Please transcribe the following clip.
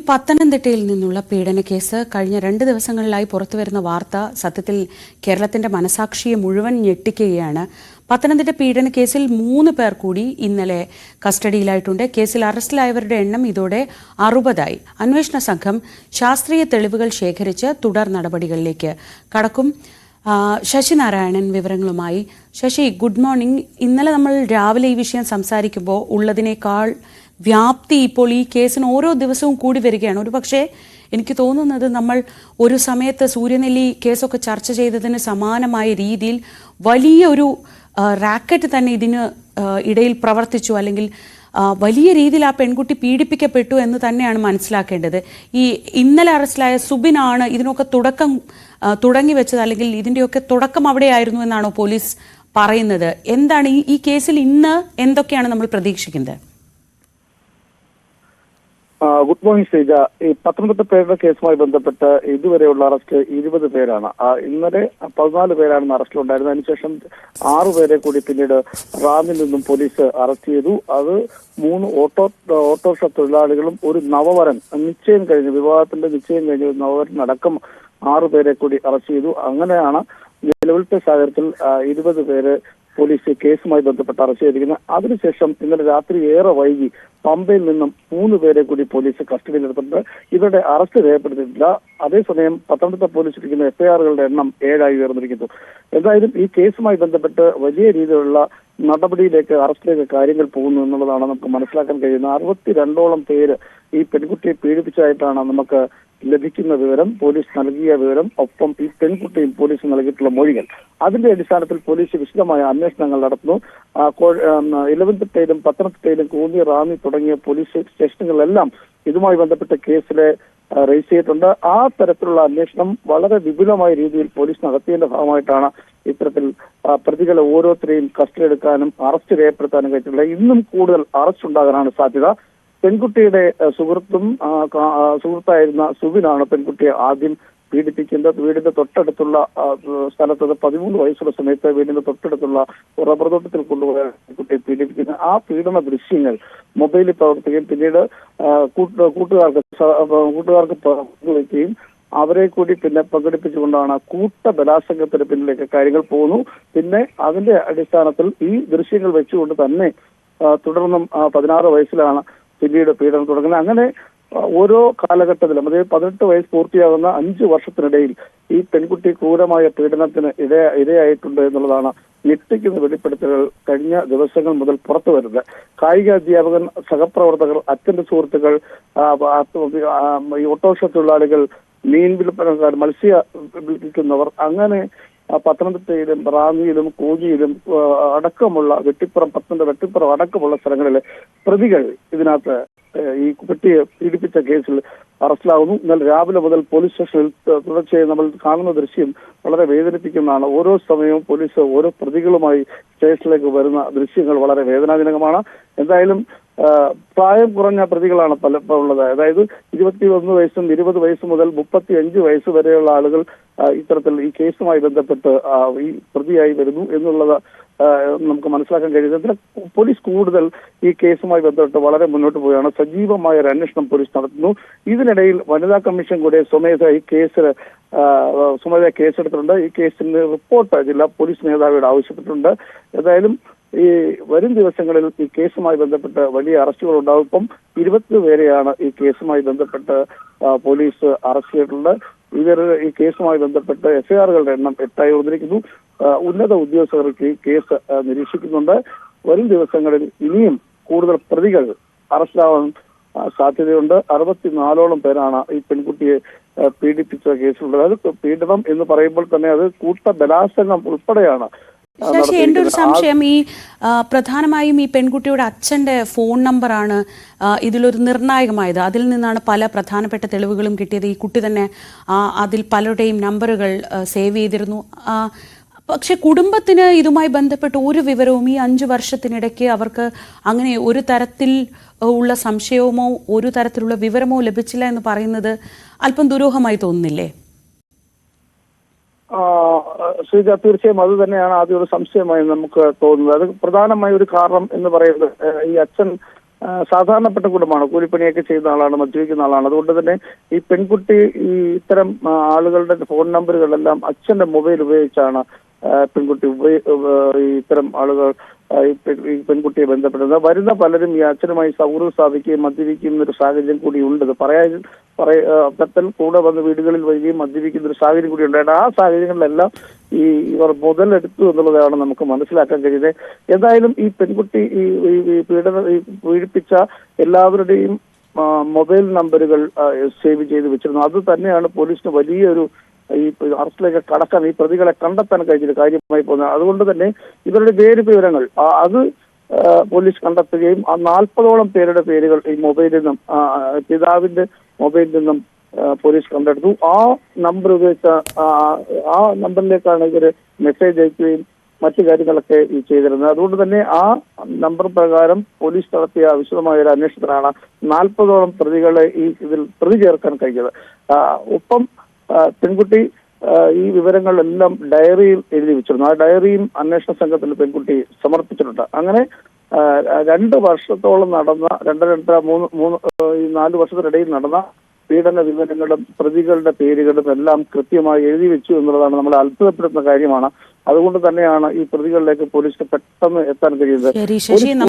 പത്തനംതിട്ടയിൽ നിന്നുള്ള പീഡന കേസ് കഴിഞ്ഞ 2 ദിവസങ്ങളിലായി പുറത്തുവരുന്ന വാർത്ത സത്യത്തിൽ കേരളത്തിന്റെ മനസാക്ഷിയെ മുഴുവൻ ഞെട്ടിക്കുകയാണ്. പത്തനംതിട്ട പീഡന കേസിൽ 3 പേർ കൂടി ഇന്നലെ കസ്റ്റഡിയിലായിട്ടുണ്ട്. കേസിൽ അറസ്റ്റിലായവരുടെ എണ്ണം ഇതോടെ 60ആയി. അന്വേഷണ സംഘം ശാസ്ത്രീയ തെളിവുകൾ ശേഖരിച്ച് തുടർ നടപടികളിലേക്ക് കടക്കും. ശശി നാരായണൻ വിവരങ്ങളുമായി. Sasi, good morning. ഇന്നലെ നമ്മൾ രാവിലെ ഈ വിഷയം സംസാരിക്കുമ്പോൾ ഉള്ളതിനേക്കാൾ വ്യാപ്തി ഇപ്പോൾ ഈ കേസിന് ഓരോ ദിവസവും കൂടി വരികയാണ്. ഒരു പക്ഷേ എനിക്ക് തോന്നുന്നത് നമ്മൾ ഒരു സമയത്ത് സൂര്യനെല്ലി കേസൊക്കെ ചർച്ച ചെയ്തതിന് സമാനമായ രീതിയിൽ വലിയൊരു റാക്കറ്റ് തന്നെ ഇതിന് ഇടയിൽ പ്രവർത്തിച്ചു, അല്ലെങ്കിൽ വലിയ രീതിയിൽ ആ പെൺകുട്ടി പീഡിപ്പിക്കപ്പെട്ടു എന്ന് തന്നെയാണ് മനസ്സിലാക്കേണ്ടത്. ഈ ഇന്നലെ അറസ്റ്റിലായ സുബിനാണ് ഇതിനൊക്കെ തുടങ്ങി വെച്ചത്, അല്ലെങ്കിൽ ഇതിൻ്റെയൊക്കെ തുടക്കം അവിടെയായിരുന്നു എന്നാണോ പോലീസ് പറയുന്നത്? എന്താണ് ഈ കേസിൽ ഇന്ന് എന്തൊക്കെയാണ് നമ്മൾ പ്രതീക്ഷിക്കുന്നത്? Good morning Sreeja. ഈ പത്തനംതിട്ട പേരുടെ കേസുമായി ബന്ധപ്പെട്ട് ഇതുവരെയുള്ള അറസ്റ്റ് 20 പേരാണ്. ഇന്നലെ 14 പേരാണ് അറസ്റ്റിലുണ്ടായിരുന്നത്. അതിനുശേഷം 6 പേരെ കൂടി പിന്നീട് റാന്നിൽ നിന്നും പോലീസ് അറസ്റ്റ് ചെയ്തു. അത് 3 ഓട്ടോറിക്ഷ തൊഴിലാളികളും ഒരു നവവരൻ, വിവാഹത്തിന്റെ നിശ്ചയം കഴിഞ്ഞ ഒരു നവവരൻ അടക്കം 6 പേരെ കൂടി അറസ്റ്റ് ചെയ്തു. അങ്ങനെയാണ് നിലവിലത്തെ സാഹചര്യത്തിൽ 20 പേര് പോലീസ് കേസുമായി ബന്ധപ്പെട്ട് അറസ്റ്റ് ചെയ്തിരിക്കുന്നത്. അതിനുശേഷം ഇന്നലെ രാത്രി ഏറെ വൈകി പമ്പയിൽ നിന്നും 3 പേരെ കൂടി പോലീസ് കസ്റ്റഡിയിലെടുത്തിട്ടുണ്ട്. ഇവരുടെ അറസ്റ്റ് രേഖപ്പെടുത്തിയിട്ടില്ല. അതേസമയം പത്തനംതിട്ട പോലീസ് ഇരിക്കുന്ന FIRകളുടെ എണ്ണം 7ആയി ഉയർന്നിരിക്കുന്നു. എന്തായാലും ഈ കേസുമായി ബന്ധപ്പെട്ട് വലിയ രീതിയിലുള്ള നടപടിയിലേക്ക്, അറസ്റ്റിലേക്ക് കാര്യങ്ങൾ പോകുന്നു എന്നുള്ളതാണ് നമുക്ക് മനസ്സിലാക്കാൻ കഴിയുന്നത്. 62ഓളം പേര് ഈ പെൺകുട്ടിയെ പീഡിപ്പിച്ചതായിട്ടാണ് നമുക്ക് ലഭിക്കുന്ന വിവരം, പോലീസ് നൽകിയ വിവരം. ഒപ്പം ഈ പെൺകുട്ടിയും പോലീസ് നൽകിയിട്ടുള്ള മൊഴികൾ, അതിന്റെ അടിസ്ഥാനത്തിൽ പോലീസ് വിശദമായ അന്വേഷണങ്ങൾ നടത്തുന്നു. ഇലവന്തിട്ടയിലും പത്തനംതിട്ടയിലും കൂന്നി, റാന്നി തുടങ്ങിയ പോലീസ് സ്റ്റേഷനുകളിലെല്ലാം ഇതുമായി ബന്ധപ്പെട്ട കേസിലെ രജിസ്റ്റർ ചെയ്തിട്ടുണ്ട്. ആ തരത്തിലുള്ള അന്വേഷണം വളരെ വിപുലമായ രീതിയിൽ പോലീസ് നടത്തിയതിന്റെ ഭാഗമായിട്ടാണ് ഇത്തരത്തിൽ പ്രതികളെ ഓരോരുത്തരെയും കസ്റ്റഡി എടുക്കാനും അറസ്റ്റ് രേഖപ്പെടുത്താനും കഴിഞ്ഞിട്ടുള്ളത്. ഇന്നും കൂടുതൽ അറസ്റ്റ് ഉണ്ടാകാനാണ് സാധ്യത. പെൺകുട്ടിയുടെ സുഹൃത്തായിരുന്ന സുബിനാണ് പെൺകുട്ടിയെ ആദ്യം പീഡിപ്പിക്കുന്നത്. വീടിന്റെ തൊട്ടടുത്തുള്ള സ്ഥലത്ത് 13 വയസ്സുള്ള സമയത്ത് വീടിന്റെ തൊട്ടടുത്തുള്ള റബ്ബർ തോട്ടത്തിൽ കൊണ്ടുപോയ പെൺകുട്ടിയെ പീഡിപ്പിക്കുന്ന ആ പീഡന ദൃശ്യങ്ങൾ മൊബൈലിൽ പ്രവർത്തിക്കുകയും പിന്നീട് കൂട്ടുകാർക്ക് പങ്കുവയ്ക്കുകയും അവരെ കൂടി പിന്നെ പങ്കെടുപ്പിച്ചുകൊണ്ടാണ് ബലാത്സംഗത്തിന് പിന്നിലേക്ക് കാര്യങ്ങൾ പോകുന്നു. പിന്നെ അതിന്റെ അടിസ്ഥാനത്തിൽ ഈ ദൃശ്യങ്ങൾ വെച്ചുകൊണ്ട് തന്നെ തുടർന്നും 16 വയസ്സിലാണ് പിന്നീട് പീഡനം തുടങ്ങുന്നത്. അങ്ങനെ ഓരോ കാലഘട്ടത്തിലും, അതായത് 18 വയസ്സ് പൂർത്തിയാകുന്ന 5 വർഷത്തിനിടയിൽ ഈ പെൺകുട്ടി ക്രൂരമായ പീഡനത്തിന് ഇരയായിട്ടുണ്ട് എന്നുള്ളതാണ് ഞെട്ടിക്കുന്ന വെളിപ്പെടുത്തലുകൾ കഴിഞ്ഞ ദിവസങ്ങൾ മുതൽ പുറത്തു വരുന്നത്. കായിക അധ്യാപകൻ, സഹപ്രവർത്തകർ, അച്ഛന്റെ സുഹൃത്തുക്കൾ, ഈ ഓട്ടോറിക്ഷ തൊഴിലാളികൾ, മീൻ വിൽപ്പനക്കാർ, മത്സ്യ വിൽക്കുന്നവർ, അങ്ങനെ പത്തനംതിട്ടയിലും റാന്നിയിലും കൂജിയിലും അടക്കമുള്ള പത്തനംതിട്ട വെട്ടിപ്പുറം അടക്കമുള്ള സ്ഥലങ്ങളിലെ പ്രതികൾ ഇതിനകത്ത് ഈ കുട്ടിയെ പീഡിപ്പിച്ച കേസിൽ അറസ്റ്റിലാകുന്നു. ഇന്നലെ രാവിലെ മുതൽ പോലീസ് സ്റ്റേഷനിൽ തുടർച്ചയായി നമ്മൾ കാണുന്ന ദൃശ്യം വളരെ വേദനിപ്പിക്കുന്നതാണ്. ഓരോ സമയവും പോലീസ് ഓരോ പ്രതികളുമായി സ്റ്റേഷനിലേക്ക് വരുന്ന ദൃശ്യങ്ങൾ വളരെ വേദനാജനകമാണ്. എന്തായാലും പ്രായം കുറഞ്ഞ പ്രതികളാണ് പലപ്പോഴും ഉള്ളത്. അതായത് 21 വയസ്സും 20 വയസ്സ് മുതൽ 35 വയസ്സ് വരെയുള്ള ആളുകൾ ഇത്തരത്തിൽ ഈ കേസുമായി ബന്ധപ്പെട്ട് ഈ പ്രതിയായി വരുന്നു എന്നുള്ളത് നമുക്ക് മനസ്സിലാക്കാൻ കഴിയുന്നത്. പോലീസ് കൂടുതൽ ഈ കേസുമായി ബന്ധപ്പെട്ട് വളരെ മുന്നോട്ട് പോവുകയാണ്. സജീവമായ ഒരു അന്വേഷണം പോലീസ് നടത്തുന്നു. ഇതിനിടയിൽ വനിതാ കമ്മീഷൻ കൂടെ സ്വമേധയാ കേസെടുത്തിട്ടുണ്ട്. ഈ കേസിന് റിപ്പോർട്ട് ജില്ലാ പോലീസ് മേധാവിയോട് ആവശ്യപ്പെട്ടിട്ടുണ്ട്. ഏതായാലും ഈ വരും ദിവസങ്ങളിൽ ഈ കേസുമായി ബന്ധപ്പെട്ട് വലിയ അറസ്റ്റുകൾ ഉണ്ടാവും. ഇപ്പം 20 പേരെയാണ് ഈ കേസുമായി ബന്ധപ്പെട്ട് പോലീസ് അറസ്റ്റ് ചെയ്തിട്ടുള്ളത്. ഈ കേസുമായി ബന്ധപ്പെട്ട് FIRകളുടെ എണ്ണം 8ആയി ഉയർന്നിരിക്കുന്നു. ഉന്നത ഉദ്യോഗസ്ഥർക്ക് ഈ കേസ് നിരീക്ഷിക്കുന്നുണ്ട്. വരും ദിവസങ്ങളിൽ ഇനിയും കൂടുതൽ പ്രതികൾ അറസ്റ്റിലാവാൻ സാധ്യതയുണ്ട്. 64ഓളം പേരാണ് ഈ പെൺകുട്ടിയെ പീഡിപ്പിച്ച കേസിലുള്ളത്. അത് പീഡനം എന്ന് പറയുമ്പോൾ തന്നെ അത് ബലാത്സംഗം ഉൾപ്പെടെയാണ്. ശശി, എൻ്റെ ഒരു സംശയം, ഈ പ്രധാനമായും ഈ പെൺകുട്ടിയുടെ അച്ഛൻ്റെ ഫോൺ നമ്പറാണ് ഇതിലൊരു നിർണായകമായത്. അതിൽ നിന്നാണ് പല പ്രധാനപ്പെട്ട തെളിവുകളും കിട്ടിയത്. ഈ കുട്ടി തന്നെ അതിൽ പലരുടെയും നമ്പറുകൾ സേവ് ചെയ്തിരുന്നു. പക്ഷെ കുടുംബത്തിന് ഇതുമായി ബന്ധപ്പെട്ട് ഒരു വിവരവും ഈ 5 വർഷത്തിനിടയ്ക്ക് അവർക്ക് അങ്ങനെ ഒരു തരത്തിൽ ഉള്ള സംശയമോ ഒരു തരത്തിലുള്ള വിവരമോ ലഭിച്ചില്ല എന്ന് പറയുന്നത് അല്പം ദുരൂഹമായി തോന്നുന്നില്ലേ? ശ്രീജ, തീർച്ചയായും അത് തന്നെയാണ് ആദ്യം ഒരു സംശയമായി നമുക്ക് തോന്നുന്നത്. അത് പ്രധാനമായ ഒരു കാരണം എന്ന് പറയുന്നത് ഈ അച്ഛൻ സാധാരണപ്പെട്ട കുടുംബമാണ്, കൂലിപ്പണിയൊക്കെ ചെയ്യുന്ന ആളാണ്, മദ്യപിക്കുന്ന ആളാണ്. അതുകൊണ്ട് തന്നെ ഈ പെൺകുട്ടി ഈ ഇത്തരം ആളുകളുടെ ഫോൺ നമ്പറുകളെല്ലാം അച്ഛന്റെ മൊബൈൽ ഉപയോഗിച്ചാണ് പെൺകുട്ടി ഇത്തരം ആളുകൾ ഈ പെൺകുട്ടിയെ ബന്ധപ്പെടുന്നത്. വരുന്ന പലരും ഈ അച്ഛനുമായി സൗഹൃദം സ്ഥാപിക്കുകയും മദ്യപിക്കുന്ന ഒരു സാഹചര്യം കൂടി ഉണ്ട്. അത്തരത്തിൽ കൂടെ വന്ന് വീടുകളിൽ വരികയും മദ്യപിക്കുന്ന ഒരു സാഹചര്യം കൂടി ഉണ്ടായിട്ട് ആ സാഹചര്യങ്ങളിലെല്ലാം ഇവർ മുതലെടുത്തു എന്നുള്ളതാണ് നമുക്ക് മനസ്സിലാക്കാൻ കഴിയുന്നത്. എന്തായാലും ഈ പെൺകുട്ടി പീഡിപ്പിച്ച എല്ലാവരുടെയും മൊബൈൽ നമ്പറുകൾ സേവ് ചെയ്ത് വെച്ചിരുന്നു. അത് തന്നെയാണ് പോലീസിന് വലിയൊരു ഈ അറസ്റ്റിലേക്ക് കടക്കാൻ, ഈ പ്രതികളെ കണ്ടെത്താൻ കഴിഞ്ഞൊരു കാര്യമായി പോകുന്നത്. അതുകൊണ്ട് തന്നെ ഇവരുടെ പേര് വിവരങ്ങൾ അത് പോലീസ് കണ്ടെത്തുകയും ആ 40ഓളം പേരുടെ പേരുകൾ ഈ മൊബൈലിൽ നിന്നും പിതാവിന്റെ മൊബൈലിൽ നിന്നും പോലീസ് കണ്ടെടുത്തു. ആ നമ്പർ ഉപയോഗിച്ച ആ നമ്പറിലേക്കാണ് ഇവര് മെസ്സേജ് അയക്കുകയും മറ്റു കാര്യങ്ങളൊക്കെ ചെയ്തിരുന്നത്. അതുകൊണ്ട് തന്നെ ആ നമ്പർ പ്രകാരം പോലീസ് നടത്തിയ വിശദമായ ഒരു അന്വേഷണത്തിലാണ് 40ഓളം പ്രതികളെ ഇതിൽ പ്രതി ചേർക്കാൻ കഴിഞ്ഞത്. ഒപ്പം പെൺകുട്ടി ഈ വിവരങ്ങളെല്ലാം ഡയറിയിൽ എഴുതി വെച്ചിരുന്നു. ആ ഡയറിയും അന്വേഷണ സംഘത്തിൽ പെൺകുട്ടി സമർപ്പിച്ചിട്ടുണ്ട്. അങ്ങനെ 2 വർഷത്തോളം നടന്ന 4 വർഷത്തിനിടയിൽ നടന്ന പീഡന വിവരങ്ങളും പ്രതികളുടെ പേരുകളും എല്ലാം കൃത്യമായി എഴുതി വെച്ചു എന്നുള്ളതാണ് നമ്മളെ അത്ഭുതപ്പെടുത്തുന്ന കാര്യമാണ്. അതുകൊണ്ട് തന്നെയാണ് ഈ പ്രതികളിലേക്ക് പോലീസിന് പെട്ടെന്ന് എത്താൻ കഴിയുന്നത്.